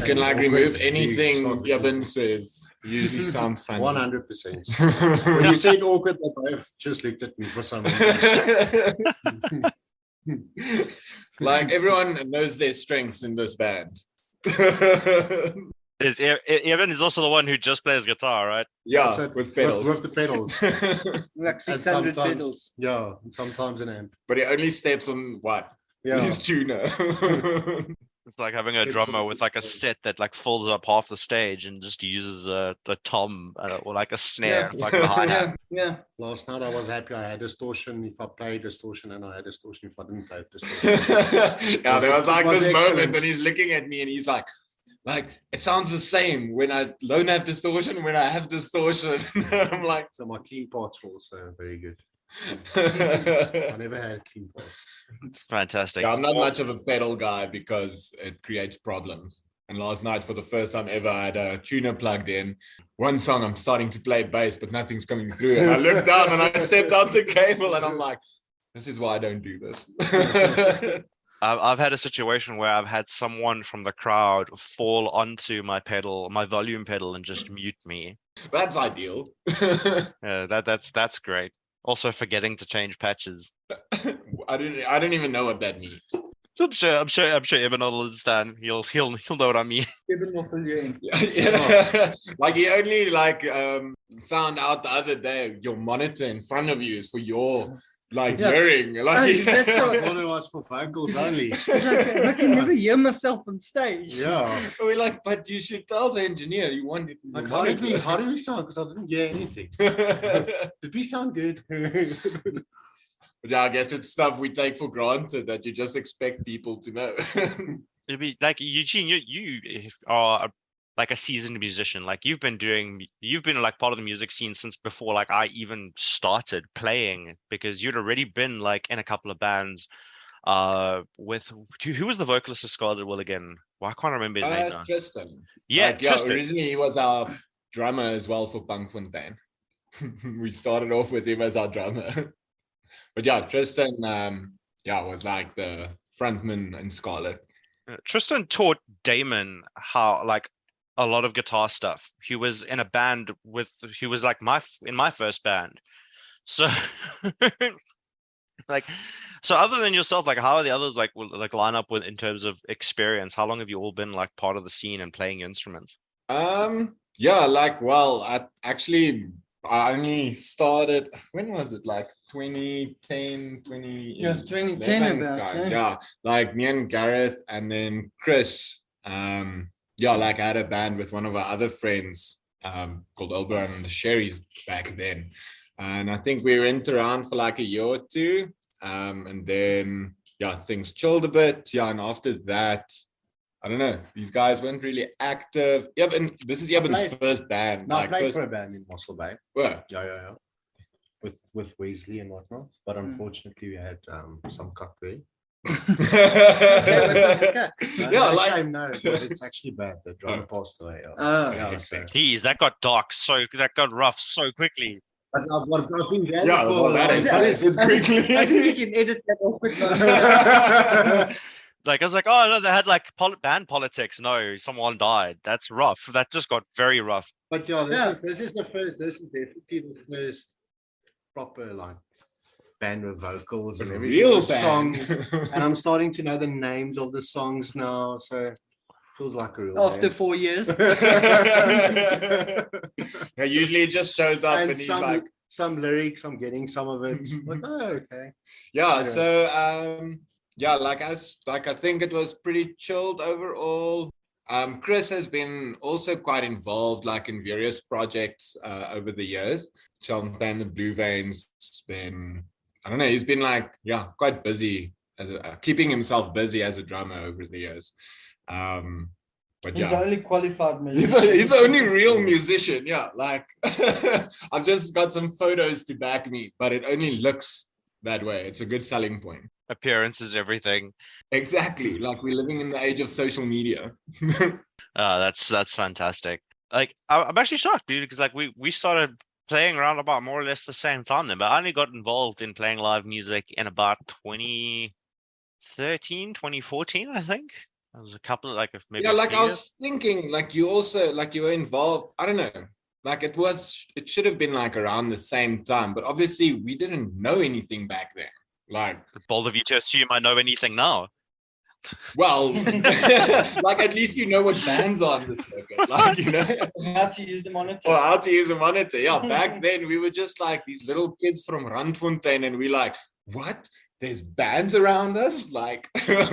can like remove anything Yabin says. Usually sounds funny. 100%. When you said awkward, they both just looked at me for some reason. Like everyone knows their strengths in this band. Evan is also the one who just plays guitar, right? Yeah, with pedals. With the pedals. Like 600 pedals. Yeah, and sometimes an amp. But he only steps on what? Yeah. His tuner. It's like having a drummer with like a set that like fills up half the stage and just uses the tom or like a snare, like the hi-hat. Yeah. Last night I was happy I had distortion if I played distortion, and I had distortion if I didn't play distortion. Yeah, there was like this excellent. moment and he's looking at me and he's like it sounds the same when I don't have distortion, when I have distortion. I'm like, so my clean parts were also very good. I never had clean parts. Fantastic. Yeah, I'm not much of a pedal guy because it creates problems. And last night, for the first time ever, I had a tuner plugged in. One song, I'm starting to play bass, but nothing's coming through. And I looked down and I stepped out the cable and I'm like, this is why I don't do this. I've had a situation where I've had someone from the crowd fall onto my pedal, my volume pedal, and just mute me. That's ideal. Yeah, that's great. Also forgetting to change patches. I don't even know what that means. I'm sure Evan will understand. He'll know what I mean. Evan will fill you in. Yeah. Like he only found out the other day your monitor in front of you is for your hearing. Like That's how I thought it was for vocals only. I can never hear myself on stage. Yeah. we're like, but you should tell the engineer you want it. Like, how did we sound? Because I didn't hear anything. Did we sound good? But yeah, I guess it's stuff we take for granted that you just expect people to know. It'd be like Eugene, you are like a seasoned musician. Like you've been like part of the music scene since before like I even started playing, because you'd already been like in a couple of bands with who was the vocalist of Scarlet Will again? Well, I can't remember his name now. Tristan. Yeah, Tristan. Originally he was our drummer as well for Punkfontein. We started off with him as our drummer. But yeah, Tristan was like the frontman in Scarlet. Tristan taught Damon how like a lot of guitar stuff. He was in a band he was like in my first band. So like, so other than yourself, like how are the others like line up with in terms of experience? How long have you all been like part of the scene and playing your instruments? I only started, when was it, like 2010, 2010 about. Yeah, like me and Gareth and then Chris, like I had a band with one of our other friends called Elbron and the Sherrys back then. And I think we went around for like a year or two. And then, things chilled a bit. Yeah, and after that, I don't know. These guys weren't really active. This is Yabin's first band. No, I played for a band in Marcel Bay. Well, Yeah. With Weasley and whatnot. But unfortunately, we had some cuck there. No, because it's actually bad. The drummer passed away. Geez, that got dark. That got rough so quickly. But I've been glad that is quickly. I think we can edit that awkward. Like I was like, oh no, they had like band politics. No, someone died. That's rough. That just got very rough. But this is definitely the first proper like band with vocals and real songs. And I'm starting to know the names of the songs now, so it feels like a real After band. 4 years. Usually it just shows up and he's like some lyrics. I'm getting some of it. Like, okay. Yeah. So I think it was pretty chilled overall. Chris has been also quite involved like in various projects over the years. Champagne and Blue Veins he's been like quite busy keeping himself busy as a drummer over the years. But he's the only qualified musician. He's the only real musician. Like I've just got some photos to back me, but it only looks that way. It's a good selling point. Appearance is everything. Exactly. Like we're living in the age of social media. That's fantastic. Like I'm actually shocked, dude, because like we started playing around about more or less the same time then, but I only got involved in playing live music in about 2013, 2014, I think. There was a couple of, like, if maybe Yeah, a like few I years. was thinking, like you also, like you were involved. I don't know. Like it should have been like around the same time, but obviously we didn't know anything back then. Like, Bold of you to assume I know anything now. well, like at least you know what bands are on the circuit, like How to use the monitor. or how to use a monitor. Yeah, back then we were just like these little kids from Punkfontein, and we like, what? There's bands around us? Like,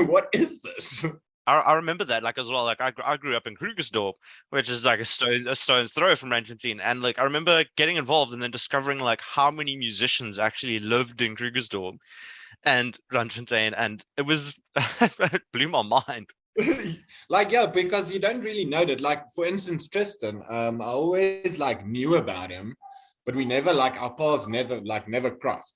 what is this? I remember that, like, as well. Like, I grew up in Krugersdorp, which is like a stone's throw from Randfontein, and like I remember getting involved and then discovering like how many musicians actually lived in Krugersdorp and Randfontein, and it was it blew my mind. Like, yeah, because you don't really know that. Like, for instance, Tristan, I always like knew about him, but we never like our paths never crossed.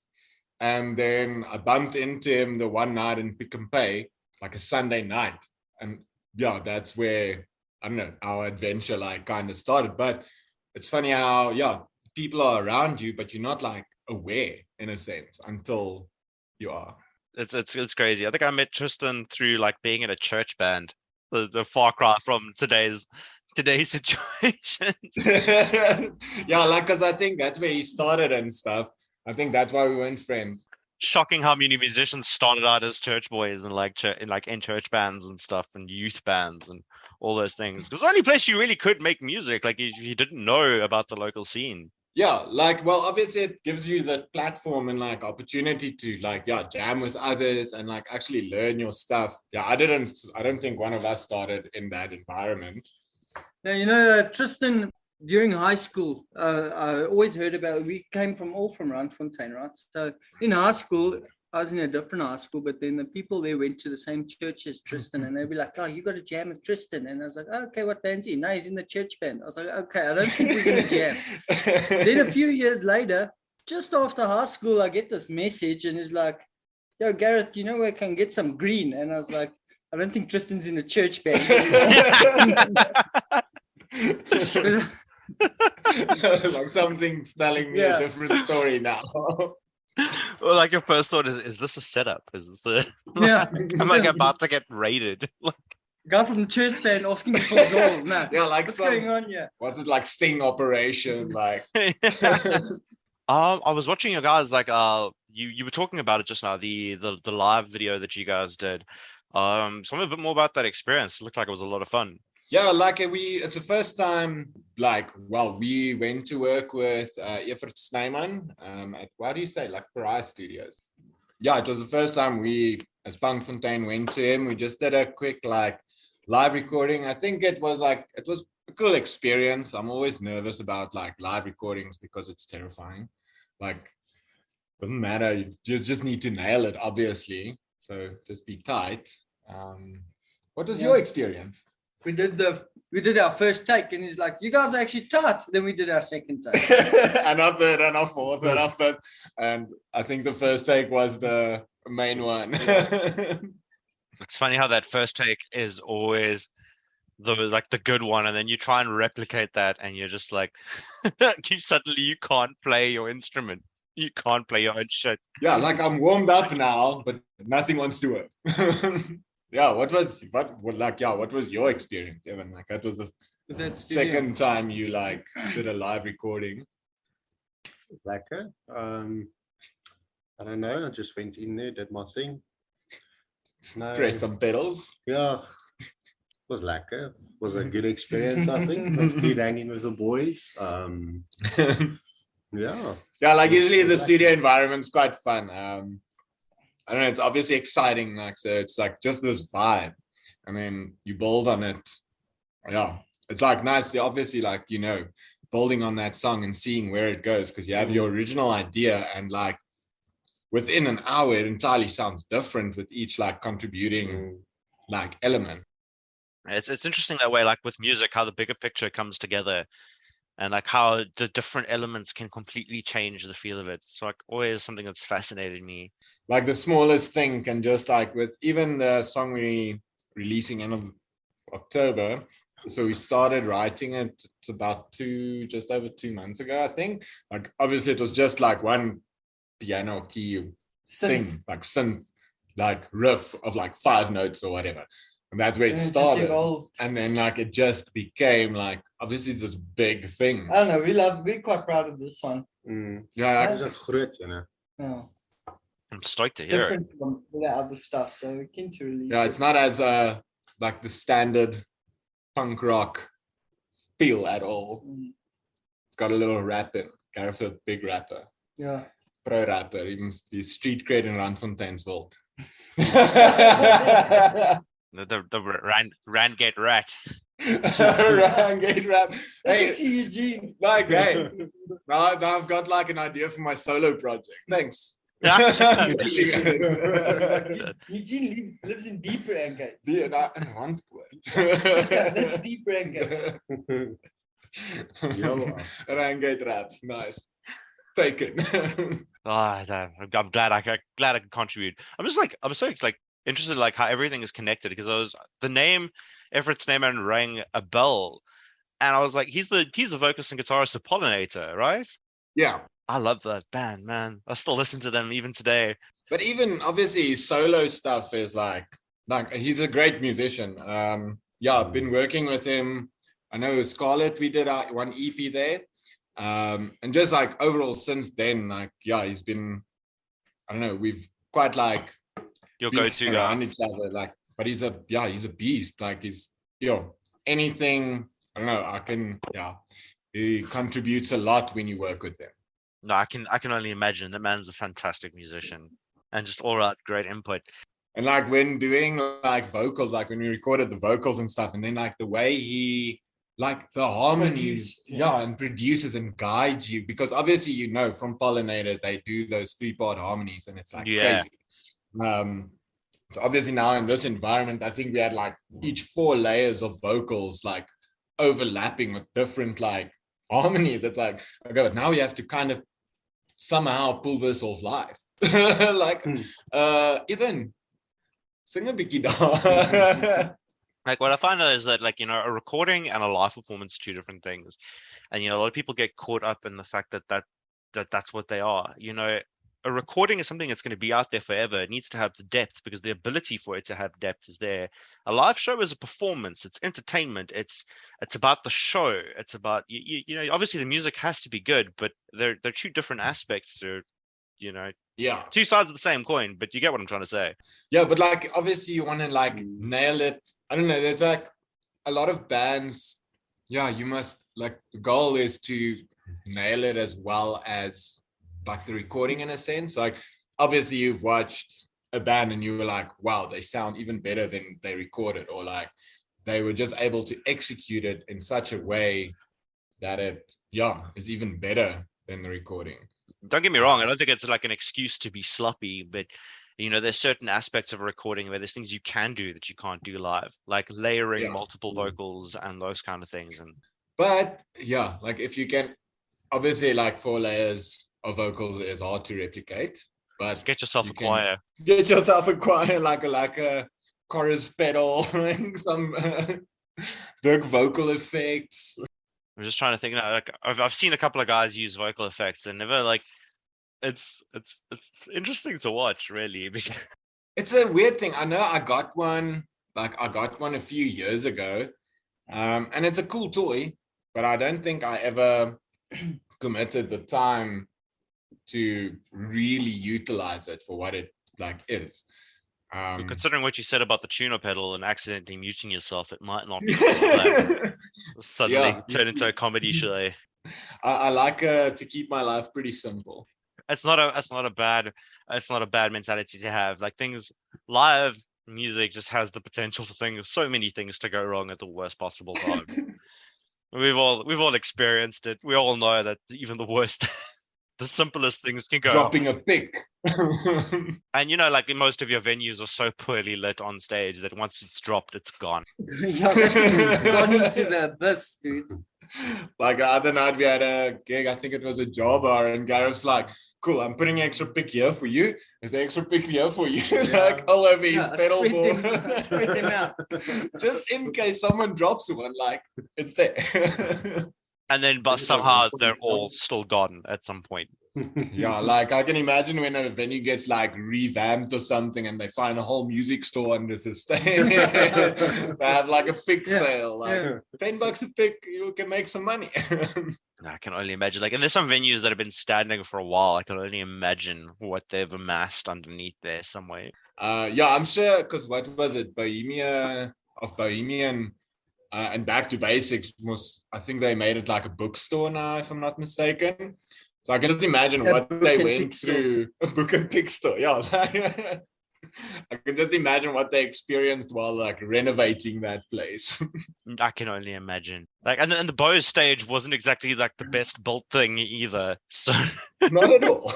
And then I bumped into him the one night in Pick and Pay, like a Sunday night. And yeah, that's where, I don't know, our adventure like kind of started. But it's funny how, yeah, people are around you, but you're not like aware in a sense until you are. It's crazy. I think I met Tristan through like being in a church band. The far cry from today's situations. Yeah, like, because I think that's where he started and stuff. I think that's why we weren't friends. Shocking how many musicians started out as church boys and like in church bands and stuff and youth bands and all those things. Because the only place you really could make music, like if you didn't know about the local scene. Yeah, like, well, obviously it gives you the platform and like opportunity to like, yeah, jam with others and like actually learn your stuff. Yeah, I don't think one of us started in that environment. Now, Tristan, during high school, I always heard about, we came all from Randfontein, right? So in high school, I was in a different high school, but then the people there went to the same church as Tristan, and they'd be like, oh, you got to jam with Tristan. And I was like, oh, okay, what band's he? No, he's in the church band. I was like, okay, I don't think we're going to jam. Then a few years later, just after high school, I get this message, and it's like, yo, Gareth, you know where I can get some green? And I was like, I don't think Tristan's in a church band. Like something's telling me a different story now. Well, like your first thought is this a setup? Is this a Yeah. am I about to get raided? Guy from the church band asking me for Zol. Nah, Yeah, like what's some, going on here? what's it, like sting operation? Like, I was watching your guys like you were talking about it just now, the live video that you guys did. Tell me a bit more about that experience. It looked like it was a lot of fun. yeah, like it's the first time, like, well, we went to work with Evert Snyman at, what do you say, like Pariah Studios. Yeah, it was the first time we, as Punkfontein, went to him. We just did a quick, like, live recording. I think it was a cool experience. I'm always nervous about, like, live recordings because it's terrifying. Like, doesn't matter. You just need to nail it, obviously. So just be tight. What was your experience? We did our first take, and he's like, you guys are actually tight. Then we did our second take. And our third and our fourth and our fifth. And I think the first take was the main one. It's funny how that first take is always the good one, and then you try and replicate that, and you're just like, you can't play your instrument. You can't play your own shit. Yeah, like I'm warmed up now, but nothing wants to work. Yeah, what was your experience, Evan? Like, that was the second time you like did a live recording. It's lekker. I don't know. I just went in there, did my thing. Pressed some pedals. Yeah, it was lekker. It was a good experience, I think. It was good hanging with the boys. Yeah, like usually the studio environment's quite fun. I don't know, it's obviously exciting, like, so it's like just this vibe, and then you build on it. Yeah, it's like nice, obviously, like, building on that song and seeing where it goes, because you have your original idea, and like within an hour it entirely sounds different with each like contributing like element. It's interesting that way, like with music, how the bigger picture comes together, and like how the different elements can completely change the feel of it. It's like always something that's fascinated me. Like the smallest thing can just, like, with even the song we releasing end of October. So we started writing it about just over 2 months ago, I think. Like, obviously it was just like one piano key thing, like synth, like riff of like 5 notes or whatever. And that's where it And it just started. evolved. And then like it just became like obviously this big thing. I don't know. We're quite proud of this one. Yeah, like, Dis 'n groot ene. Yeah. I'm stoked to hear it. Different from all the other stuff. So we're keen to release yeah, it. it's not as like the standard punk rock feel at all. Mm, It's got a little rap in. Gareth's a big rapper, yeah. pro rapper. He's street cred in Randfonteinsville. The Randgate rat. Randgate rap. That's Hey, actually Eugene. like, hey, now I've got like an idea for my solo project. Thanks. Yeah. Eugene lives in Deep Rangate. Yeah, that Yeah, that's Deep Rangate. Rangate rap, nice. Taken. Oh, damn. I'm glad I can contribute. I'm so like interested like how everything is connected because the name Everett's name and rang a bell, and I was like, he's the vocalist and guitarist of Pollinator, right? Yeah, I love that band, man. I still listen to them even today. but even obviously his solo stuff is like he's a great musician. Yeah, I've been working with him. I know Scarlet, we did one EP there. And just like overall since then, like yeah, he's been, I don't know, we've quite like Your been go-to around guy. each other, like, but he's a beast. Like he's anything, I don't know, he contributes a lot when you work with him. No, I can only imagine. That man's a fantastic musician and just all out great input. And like when doing like vocals, like when we recorded the vocals and stuff, and then like the way he like the harmonies, and produces and guides you, because obviously from Pollinator they do those 3-part harmonies and it's like crazy. So obviously now in this environment, I think we had like each 4 layers of vocals like overlapping with different like harmonies. It's like, okay, but now we have to kind of somehow pull this off live. Like even sing a bietjie daar. Like what I find though is that like, a recording and a live performance are 2 different things. And, a lot of people get caught up in the fact that's what they are. A recording is something that's going to be out there forever. It needs to have the depth because the ability for it to have depth is there. A live show is a performance. It's entertainment. It's about the show. It's about, obviously the music has to be good, but they're 2 different aspects. They're, 2 sides of the same coin, but you get what I'm trying to say. Yeah, but like obviously you want to like nail it. I don't know, there's like a lot of bands, you must like, the goal is to nail it as well as like the recording in a sense. Like obviously you've watched a band and you were like, wow, they sound even better than they recorded, or like they were just able to execute it in such a way that it is even better than the recording. Don't get me wrong, I don't think it's like an excuse to be sloppy, but there's certain aspects of a recording where there's things you can do that you can't do live, like layering multiple vocals and those kind of things. But like if you can, obviously like 4 layers of vocals is hard to replicate, but just get yourself a choir. Get yourself a choir, like a chorus pedal, some Dirk vocal effects. I'm just trying to think now, like I've seen a couple of guys use vocal effects and never like, it's interesting to watch, really. It's a weird thing. I know I got one a few years ago, and it's a cool toy, but I don't think I ever committed the time to really utilize it for what it like is. Considering what you said about the tuner pedal and accidentally muting yourself, it might not be suddenly turn into a comedy show. I like to keep my life pretty simple. It's not a bad mentality to have. Like live music just has the potential for so many things to go wrong at the worst possible time. We've all experienced it. We all know that even the worst, the simplest things can go. Dropping a pick. And like most of your venues are so poorly lit on stage that once it's dropped, it's gone. Gone into the abyss, dude. Like the other night we had a gig, I think it was a job bar, and Gareth's like, cool, I'm putting an extra pick here for you. There's an extra pick here for you. Like all over his pedal board. Spread them out. Just in case someone drops one, like it's there. And then but somehow they're all still gone at some point. Yeah, like I can imagine when a venue gets like revamped or something and they find a whole music store under the stage. They have like a pick Yeah, sale, like yeah. $10 a pick, you can make some money. I can only imagine. Like, and there's some venues that have been standing for a while. I can only imagine what they've amassed underneath there somewhere. Yeah, I'm sure because what was it? Bohemian and Back to Basics was, I think they made it like a bookstore now, if I'm not mistaken. So I can just imagine A what book they and went pick store. through. A book and pick store, yeah. I can just imagine what they experienced while like renovating that place. I can only imagine. Like, and the Bose stage wasn't exactly like the best built thing either. So Not at all.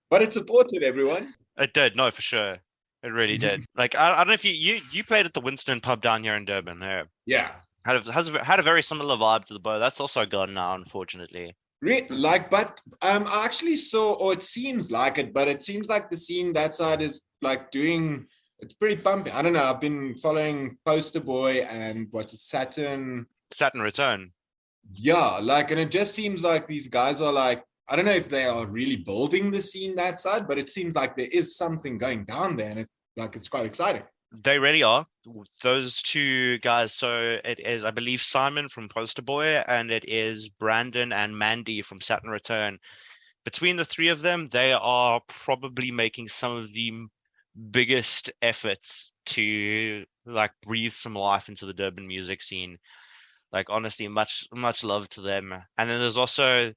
But it supported everyone. it did, no, for sure. It really did. Like, I don't know if you played at the Winston pub down here in Durban. Yeah. Had a very similar vibe to the Bo. That's also gone now, unfortunately. But I actually saw, or it seems like it, but it seems like the scene that side is like doing, it's pretty pumping. I don't know. I've been following Poster Boy and Saturn. Saturn Return. Yeah, like, and it just seems like these guys are like, I don't know if they are really building the scene that side, but it seems like there is something going down there, and it's quite exciting. They really are. Those two guys. So it is, I believe, Simon from Poster Boy, and it is Brandon and Mandy from Saturn Return. Between the three of them, they are probably making some of the biggest efforts to like breathe some life into the Durban music scene. Like, honestly, much love to them. And then there's also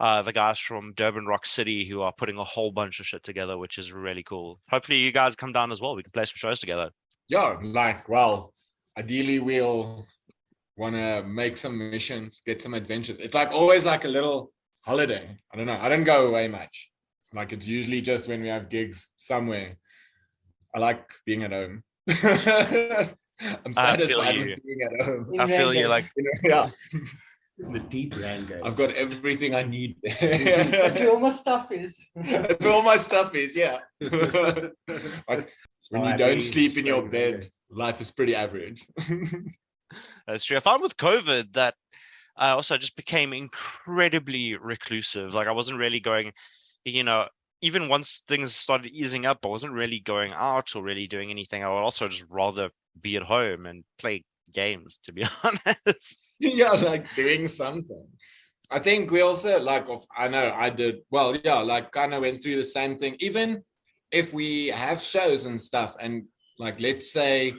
the guys from Durban Rock City who are putting a whole bunch of shit together, which is really cool. Hopefully you guys come down as well. We can play some shows together. Yeah, like, well, ideally we'll want to make some missions, get some adventures. It's like always like a little holiday. I don't know. I don't go away much. Like, it's usually just when we have gigs somewhere. I like being at home. I'm satisfied with being at home. I feel you, like, yeah. The deep land guys. I've got everything I need there. That's where all my stuff is. That's where all my stuff is, yeah. Like, when you don't sleep in your bed, life is pretty average. That's true. I found with COVID that I also just became incredibly reclusive. Like, I wasn't really going, even once things started easing up, I wasn't really going out or really doing anything. I would also just rather be at home and play games, to be honest. Yeah, like doing something. I think we also I know I did, well, yeah, like kind of went through the same thing. Even if we have shows and stuff, and like, let's say,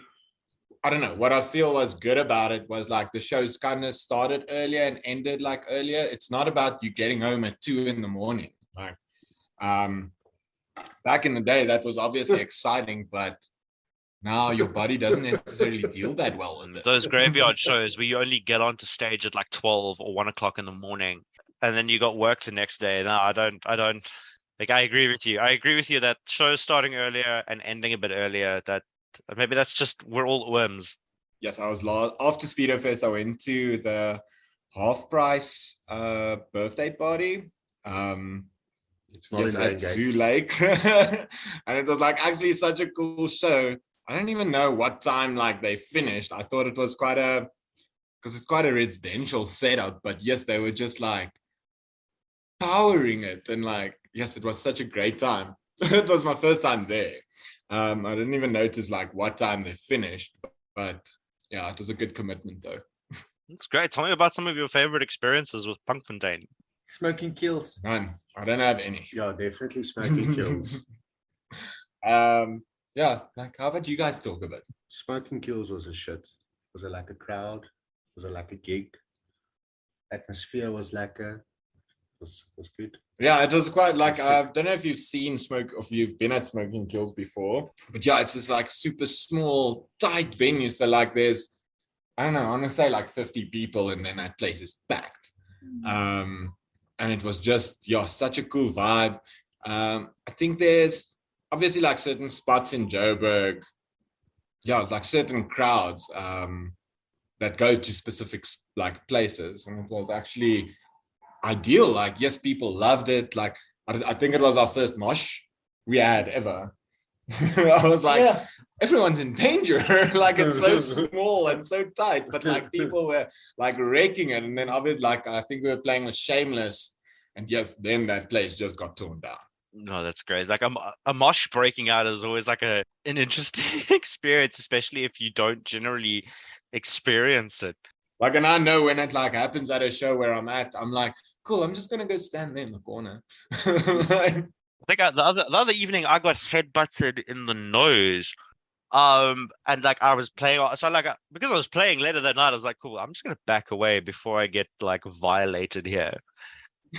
I don't know, what I feel was good about it was like the shows kind of started earlier and ended like earlier. It's not about you getting home at 2 a.m. Like, back in the day, that was obviously exciting, but now your body doesn't necessarily deal that well with it. Those graveyard shows where you only get onto stage at like 12 or 1 o'clock in the morning, and then you got work the next day. No, I don't. Like, I agree with you. I agree with you that shows starting earlier and ending a bit earlier, that maybe that's just, we're all worms. Yes, I was after Speedo Fest. I went to the half price birthday party. It's not in at Zoo Lake, and it was like actually such a cool show. I don't even know what time like they finished. I thought it was because it's quite a residential setup, but yes, they were just like powering it, and like, yes, it was such a great time. It was my first time there. I didn't even notice like what time they finished, but yeah, it was a good commitment though. That's great. Tell me about some of your favorite experiences with Punkfontein. Smoking kills. None. I don't have any. Yeah, definitely smoking kills. Yeah, like, how about you guys talk about it? Smoking kills was a shit. Was it like a crowd? Was it like a gig? Atmosphere was like was good. Yeah, it was quite like, I don't know if you've seen Smoke, or if you've been at Smoking Kills before, but yeah, it's just like super small, tight venues. So like there's, I don't know, I want to say like 50 people, and then that place is packed. And it was just, yeah, such a cool vibe. I think there's obviously like certain spots in Joburg, yeah, like certain crowds that go to specific like places, and it was actually ideal. Like, yes, people loved it. Like, I think it was our first mosh we had ever. I was like, yeah, everyone's in danger. Like, it's so small and so tight, but like people were like raking it. And then obviously, like, I think we were playing with Shameless, And yes, then that place just got torn down. No, that's great. Like a mosh breaking out is always like an interesting experience, especially if you don't generally experience it. Like, and I know when it like happens at a show where I'm at, I'm like, cool, I'm just gonna go stand there in the corner. Like, I think the other evening I got headbutted in the nose. And like I was playing, so like because I was playing later that night, I was like, cool, I'm just gonna back away before I get like violated here.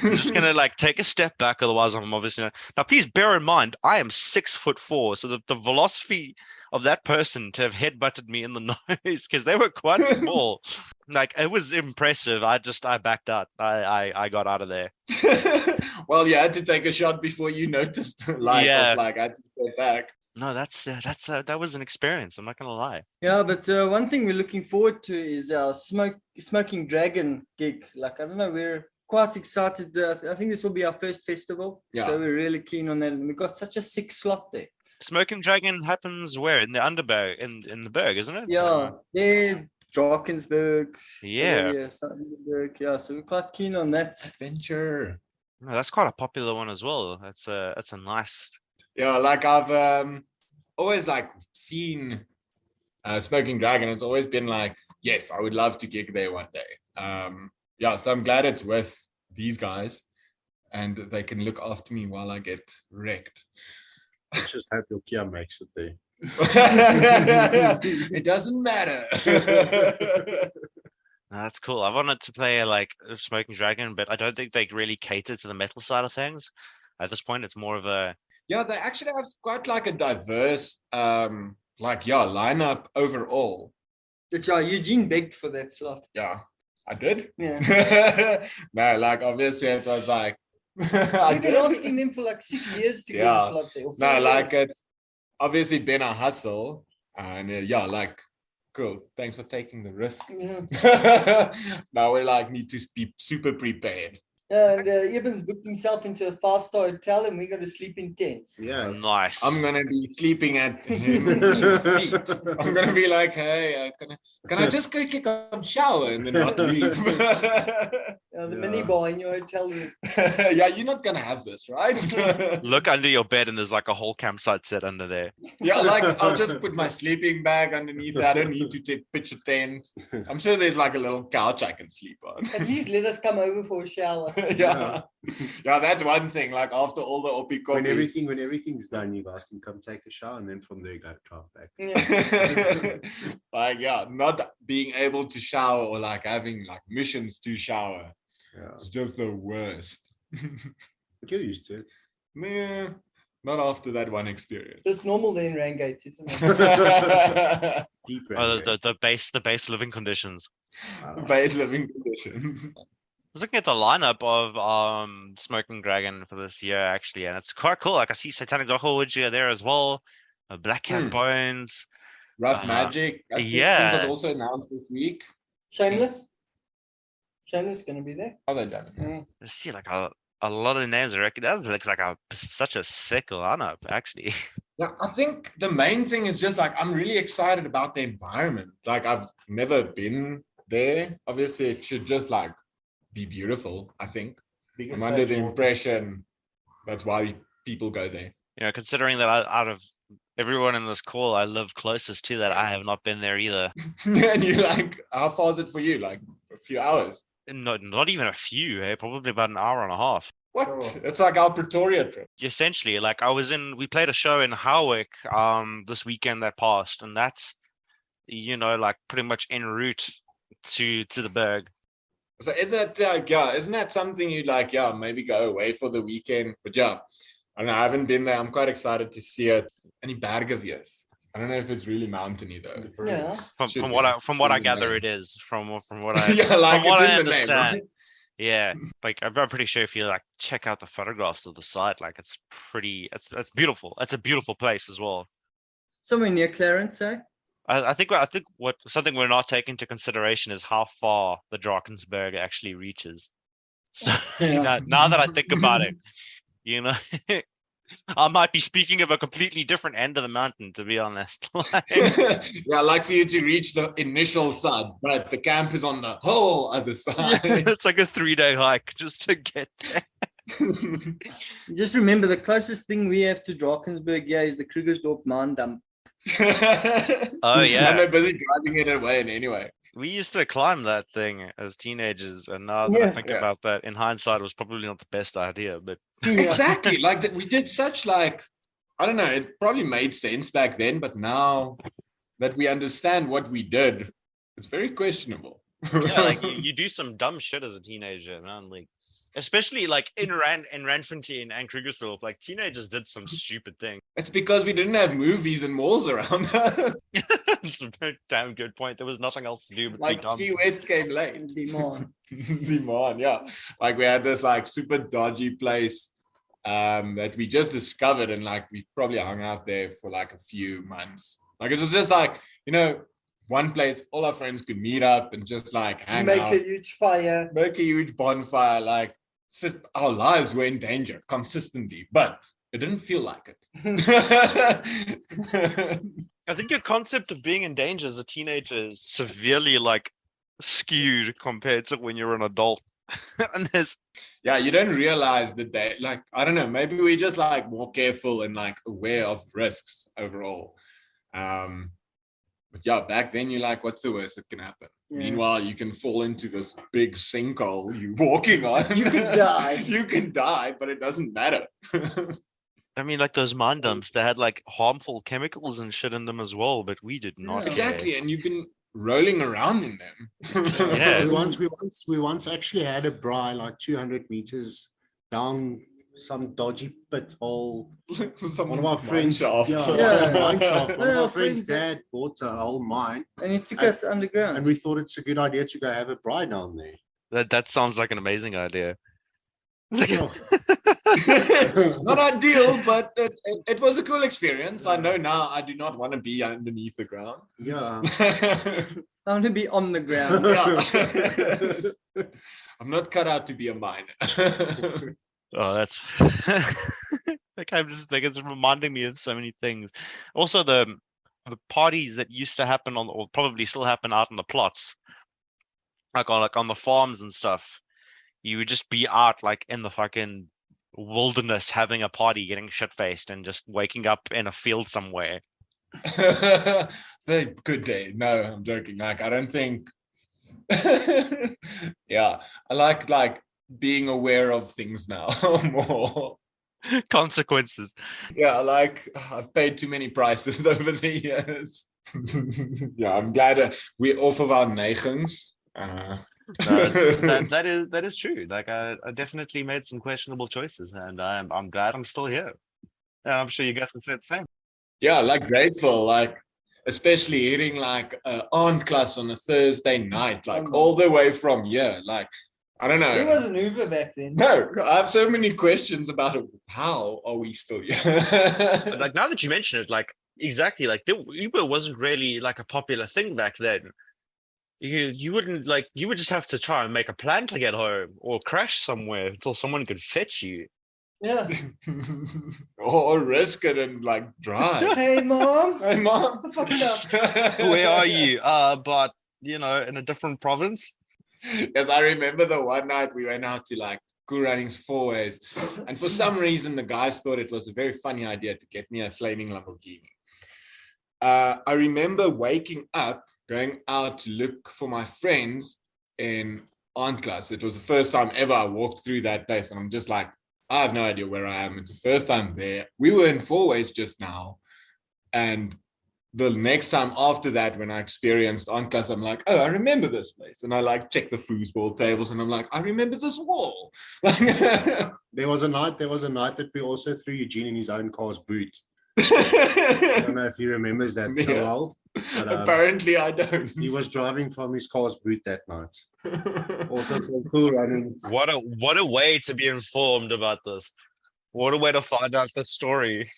I'm just gonna like take a step back, otherwise I'm obviously not. Now please bear in mind I am 6'4", so the velocity of that person to have headbutted me in the nose, because they were quite small, like it was impressive. I backed out. I got out of there. Well, you had to take a shot before you noticed the light Yeah. of like I had to step back. No, that was an experience. I'm not gonna lie. Yeah, but one thing we're looking forward to is our Smoking Dragon gig. Like, I don't know, we're quite excited. I think this will be our first festival. Yeah. So we're really keen on that. And we've got such a sick slot there. Smoking Dragon happens where? In the Underberg, in the Berg, isn't it? Yeah, there, Drakensberg. Yeah. Sunderberg. Yeah, so we're quite keen on that. Adventure. No, that's quite a popular one as well. That's a nice. Yeah, like I've always like seen Smoking Dragon. It's always been like, yes, I would love to gig there one day. Yeah, so I'm glad it's with these guys and they can look after me while I get wrecked. Let's just hope your Kia makes it there. It doesn't matter. No, that's cool. I wanted to play like Smoking Dragon, but I don't think they really cater to the metal side of things. At this point, it's more of a Yeah, they actually have quite like a diverse lineup overall. It's Eugene begged for that slot. Yeah, I did. Yeah. No, like obviously it was like I've been asking them for like 6 years to get a slot there. or No, 4 like years. it's obviously been a hustle, and like cool. Thanks for taking the risk. Yeah. Now we like need to be super prepared. And Ibn's booked himself into a 5-star hotel, and we're going to sleep in tents. Yeah. nice. I'm gonna be sleeping at his feet. I'm gonna be like, hey, can I just quickly come shower and then not leave? The Yeah. mini bar in your hotel room. Yeah, you're not gonna have this, right? Look under your bed and there's like a whole campsite set under there. Yeah, like I'll just put my sleeping bag underneath. I don't need to pitch a tent. I'm sure there's like a little couch I can sleep on. At least let us come over for a shower. Yeah, that's one thing. Like after all the oppie When copies. everything's done, you guys can come take a shower, and then from there you go drive back. Yeah. Like not being able to shower or like having like missions to shower. Yeah. It's just the worst. But you're used to it. Nah, not after that one experience. It's normal there in Rangates, isn't it? Deep Oh, rain. the base living conditions. Base living conditions. I was looking at the lineup of Smoking Dragon for this year actually, and it's quite cool. Like I see Satanic Dockwood there as well, Black Cat Bones. Rough Magic. I think yeah. was also announced this week. Shameless. Shameless going to be there. How they done it? Yeah. I see like a lot of names. I reckon that looks like such a sick lineup actually. Yeah, I think the main thing is just like I'm really excited about the environment. Like I've never been there. Obviously, it should just like be beautiful. I think Biggest I'm under the stage ever. impression that's why people go there. You know, considering that out of everyone in this call, I live closest to that. I have not been there either. And you're like, how far is it for you? Like a few hours? Not even a few. Probably about an hour and a half. What? Sure. It's like our Pretoria trip. Essentially, like we played a show in Howick this weekend that passed, and that's like pretty much en route to the Berg. So is that like isn't that something you'd like maybe go away for the weekend? But I don't know, I haven't been there. I'm quite excited to see it. Any Bergeviews? I don't know if it's really mountainy though. Yeah. Should From be. what I In the gather, name. it is. From what I Yeah, like from what it's I in the name, understand. right? Yeah, like I'm pretty sure if you like check out the photographs of the site, like it's beautiful. It's a beautiful place as well. Somewhere near Clarence, eh? I think what something we're not taking into consideration is how far the Drakensberg actually reaches. So Yeah. now that I think about it, I might be speaking of a completely different end of the mountain, to be honest. Yeah, like for you to reach the initial side, but the camp is on the whole other side. It's like a 3-day hike just to get there. Just remember, the closest thing we have to Drakensberg here is the Krugersdorp mine dump. Oh yeah. And they're busy driving it away anyway. We used to climb that thing as teenagers, and now that I Yeah. think Yeah. about that, in hindsight, it was probably not the best idea. But Yeah. Exactly. Like that, we did such like, I don't know, it probably made sense back then, but now that we understand what we did, it's very questionable. yeah, like you do some dumb shit as a teenager, man. Like, especially like in Randfontein and Krugersdorp, like teenagers did some stupid thing. It's because we didn't have movies and malls around us. It's a very damn good point. There was nothing else to do but Like be dumb. Key West came late. Demand. Demand, yeah. Like we had this like super dodgy place that we just discovered, and like we probably hung out there for like a few months. Like it was just like, you know, one place all our friends could meet up and just like hang Make out, a huge fire. make a huge bonfire. Like our lives were in danger consistently, but it didn't feel like it. I think your concept of being in danger as a teenager is severely like skewed compared to when you're an adult. And there's Yeah, you don't realize the day. Like I don't know, maybe we just like more careful and like aware of risks overall. But yeah, back then you're like, what's the worst that can happen? Yeah. Meanwhile, you can fall into this big sinkhole you're walking on. You could die. You can die, but it doesn't matter. I mean, like those mine dumps, they had like harmful chemicals and shit in them as well, but we did not. Yeah. care. Exactly, and you've been rolling around in them. Yeah. We once actually had a braai like 200 meters down some dodgy pit hole. One of our friends, shaft. Yeah. mine shaft. One of Yeah, our friends' friends, yeah. dad bought a whole mine, And it took us underground. and we thought it's a good idea to go have a braai down there. That sounds like an amazing idea. Yeah. Not ideal, but it was a cool experience. I know now I do not want to be underneath the ground. Yeah. I want to be on the ground. Yeah. I'm not cut out to be a miner. Oh, that's like I'm just like it's reminding me of so many things. Also, the parties that used to happen on, or probably still happen out on the plots, like on the farms and stuff. You would just be out like in the fucking wilderness having a party, getting shit faced, and just waking up in a field somewhere. The good day. No, I'm joking. Like I don't think. Yeah, I like being aware of things now more. Consequences. Yeah, like I've paid too many prices over the years. Yeah, I'm glad we're off of our negens. No, that is true. Like I definitely made some questionable choices, and I'm glad I'm still here. And I'm sure you guys can say the same. Yeah, like grateful, like especially hitting like art class on a Thursday night, like all the way from here. Like I don't know. There was an Uber back then. No, I have so many questions about it. How are we still here? But like now that you mention it, like exactly, like Uber wasn't really like a popular thing back then. You wouldn't like, you would just have to try and make a plan to get home or crash somewhere until someone could fetch you. Yeah. Or risk it and like drive. Hey, mom. Hey, mom. Fucking up. Where are you? But you know, in a different province. Yes, I remember the one night we went out to like Cool Runnings 4 ways, and for some reason the guys thought it was a very funny idea to get me a flaming Lamborghini. I remember waking up, going out to look for my friends in art class. It was the first time ever I walked through that place, and I'm just like, I have no idea where I am. It's the first time there. We were in 4 ways just now, and the next time after that, when I experienced on class, I'm like, oh, I remember this place. And I like check the foosball tables and I'm like, I remember this wall. There was a night that we also threw Eugene in his own car's boot. I don't know if he remembers that so Yeah. well. But, Apparently I don't. he was driving from his car's boot that night. Also from Cool Runnings. What a way to be informed about this. What a way to find out the story.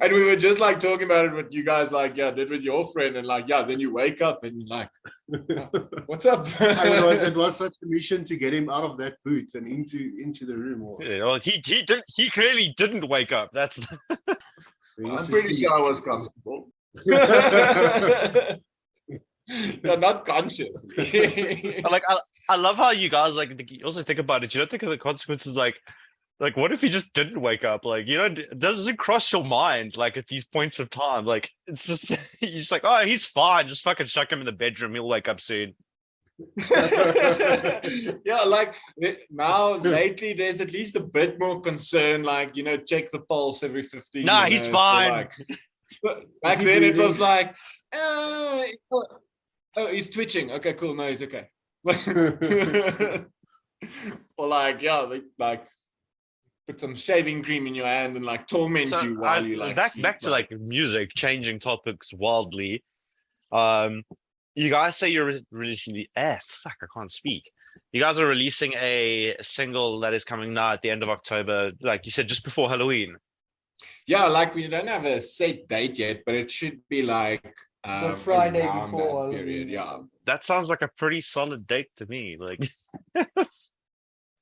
And we were just like talking about it, what you guys like, yeah, did with your friend, and like, yeah, then you wake up and you're like, what's up? It was such a mission to get him out of that boot and into the room. Yeah, well, he clearly didn't wake up. That's I'm pretty sure I was comfortable. Yeah, not consciously. like I love how you guys you also think about it. You don't think of the consequences like what if he just didn't wake up? Like, it doesn't cross your mind like at these points of time. Like it's just you're just like, oh, he's fine. Just fucking chuck him in the bedroom. He'll wake up soon. Yeah, like now lately there's at least a bit more concern, like check the pulse every 15 Nah, minutes. he's fine. Like, back then it was like, oh, he's twitching. Okay, cool. No, he's okay. Or like, yeah, like put some shaving cream in your hand and like torment you while you like back to like music, changing topics wildly. You guys say you're releasing fuck, I can't speak. You guys are releasing a single that is coming now at the end of October, like you said, just before Halloween. Yeah, like we don't have a set date yet, but it should be like The Friday around before that period. Halloween. Yeah. That sounds like a pretty solid date to me. Like,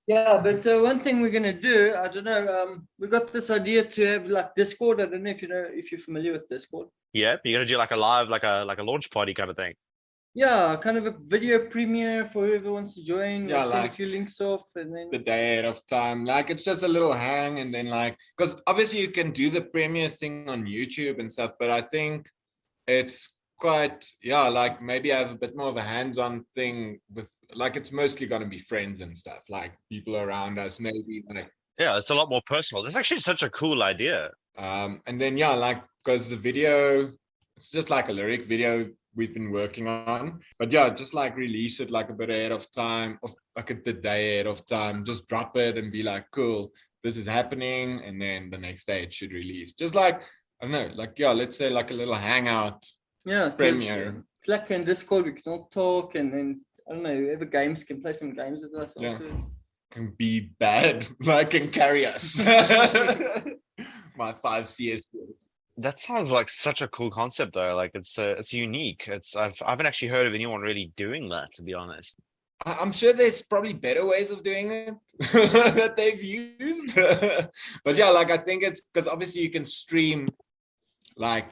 Yeah, but one thing we're gonna do, I don't know, we got this idea to have like Discord. I don't know if you're familiar with Discord. yeah, you're gonna do like a live, like a launch party kind of thing. Yeah, kind of a video premiere for whoever wants to join. Yeah, We'll send like a few links off and then the day ahead of time. Like it's just a little hang, and then like, because obviously you can do the premiere thing on YouTube and stuff, but I think it's quite, yeah, like maybe have a bit more of a hands-on thing with, like, it's mostly going to be friends and stuff, like people around us, maybe like, Yeah, it's a lot more personal. That's actually such a cool idea. and then yeah, like because the video, it's just like a lyric video we've been working on, but yeah, just like release it like a bit ahead of time, of like the day ahead of time, just drop it and be like, cool, this is happening, and then the next day it should release. Just like, I don't know, like, yeah, let's say like a little hangout premiere. Slack and Discord, we can all talk, and then I don't know, whoever games can play some games with us. Yeah. Afterwards. Can be bad, like can carry us. My 5 CS skills. That sounds like such a cool concept, though. Like it's unique. I haven't actually heard of anyone really doing that, to be honest. I'm sure there's probably better ways of doing it that they've used. But yeah, like I think it's because obviously you can stream, like,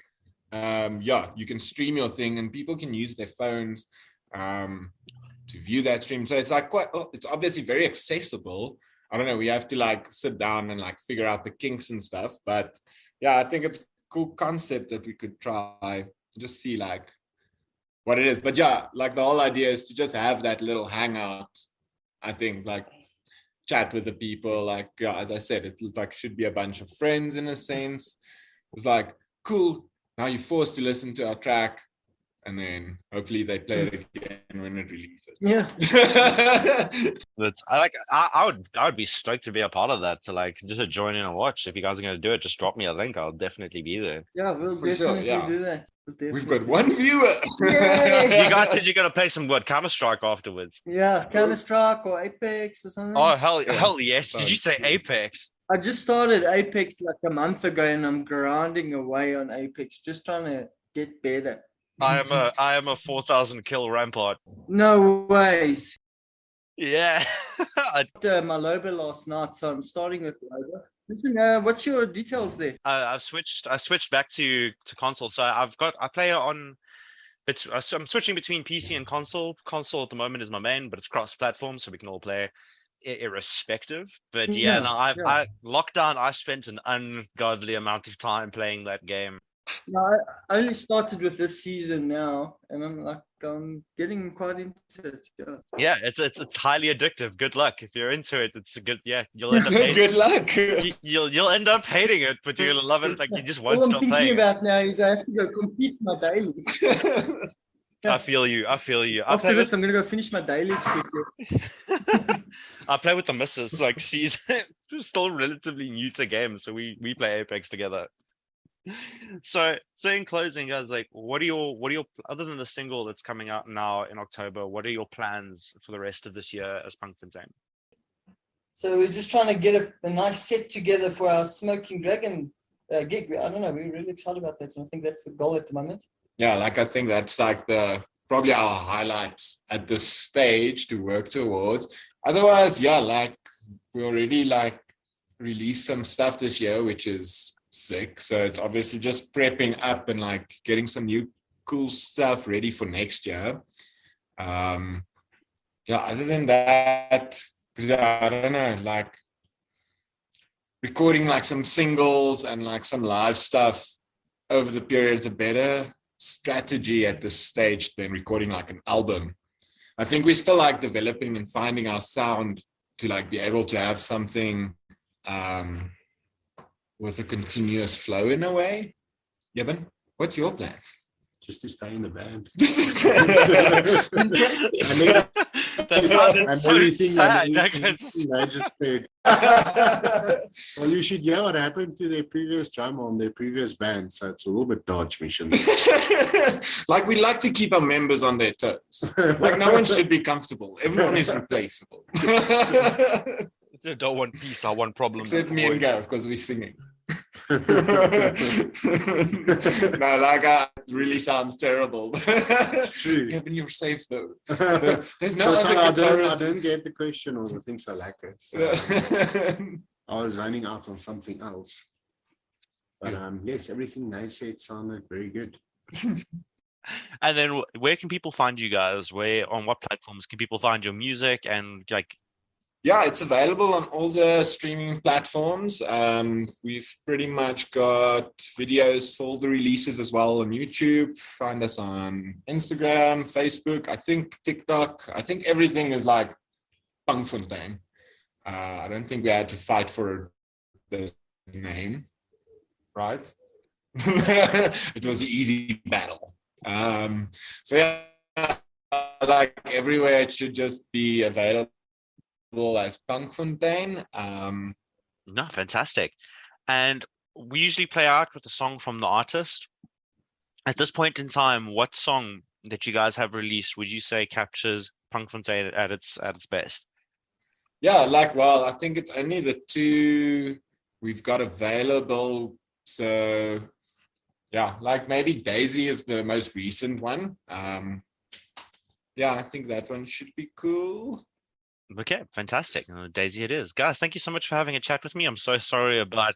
you can stream your thing and people can use their phones to view that stream. So it's like it's obviously very accessible. I don't know, we have to like sit down and like figure out the kinks and stuff. But yeah, I think it's a cool concept that we could try, just see like what it is. But yeah, like the whole idea is to just have that little hangout, I think, like chat with the people, like, yeah, as I said, it like should be a bunch of friends in a sense. It's like, cool, now you're forced to listen to our track, and then hopefully they play it again when it releases. Yeah. But I would be stoked to be a part of that, to like just to join in and watch. If you guys are going to do it, just drop me a link. I'll definitely be there. Yeah, we'll For sure, definitely yeah. do that. We've got one viewer. Yay! You guys said you're going to play some Counter-Strike afterwards. Yeah, Counter-Strike or Apex or something. Oh hell yes! Did you say Cool. Apex? I just started Apex like a month ago, and I'm grinding away on Apex, just trying to get better. I am a 4,000 kill rampart. No ways. Yeah. My Loba last night, so I'm starting with Loba. Listen, what's your details there? I switched back to console. So I play on, but so I'm switching between PC and console. Console at the moment is my main, but it's cross-platform, so we can all play irrespective. But yeah, no, lockdown, I spent an ungodly amount of time playing that game. No, I only started with this season now, and I'm getting quite into it. Yeah, it's highly addictive. Good luck if you're into it. It's a good, yeah. You'll end up hating, Good luck. you'll end up hating it, but you'll love it. Like you just won't All I'm stop thinking playing. about now is I have to go complete my dailies. I feel you. After this, I'm gonna go finish my dailies quickly. I play with the missus. Like she's still relatively new to games, so we play Apex together. So in closing, guys, like what are your other than the single that's coming out now in October, what are your plans for the rest of this year as Punkfontein? So we're just trying to get a nice set together for our Smoking Dragon gig. I don't know, we're really excited about that, so I think that's the goal at the moment. Yeah, like I think that's like probably our highlights at this stage to work towards. Otherwise, yeah, like we already like released some stuff this year, which is sick. So it's obviously just prepping up and like getting some new cool stuff ready for next year. Yeah, yeah, other than that, because I don't know, like recording like some singles and like some live stuff over the period is a better strategy at this stage than recording like an album. I think we're still like developing and finding our sound to like be able to have something with a continuous flow in a way. Yevon, what's your plans? Just to stay in the band. That sounded so sad. I just said, well, you should hear what happened to their previous drummer on their previous band, so it's a little bit dodge mission. Like we like to keep our members on their toes. Like no one should be comfortable. Everyone is replaceable. I don't want peace, I want problems. Except me and Gareth, because we're singing. No, like it really sounds terrible. It's true. Yeah, but you're safe though. There's So no other I guitarist. didn't get the question or the things I like it. So, I was zoning out on something else. But yes, everything they said sounded very good. And then where can people find you guys? Where, on what platforms can people find your music? And like, Yeah, it's available on all the streaming platforms. We've pretty much got videos for all the releases as well on YouTube. Find us on Instagram, Facebook, I think TikTok. I think everything is like Punkfontein. I don't think we had to fight for the name, right? It was an easy battle. So yeah, like everywhere it should just be available as Punkfontein. no, fantastic. And we usually play out with a song from the artist. At this point in time, what song that you guys have released would you say captures Punkfontein at its best? Yeah, like, well, I think it's only the two we've got available. So yeah, like maybe Daisy is the most recent one. Yeah, I think that one should be cool. Okay, fantastic. Daisy it is. Guys, thank you so much for having a chat with me. I'm so sorry about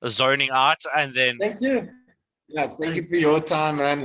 zoning out and then Thank you. Yeah, thank you for your time, man.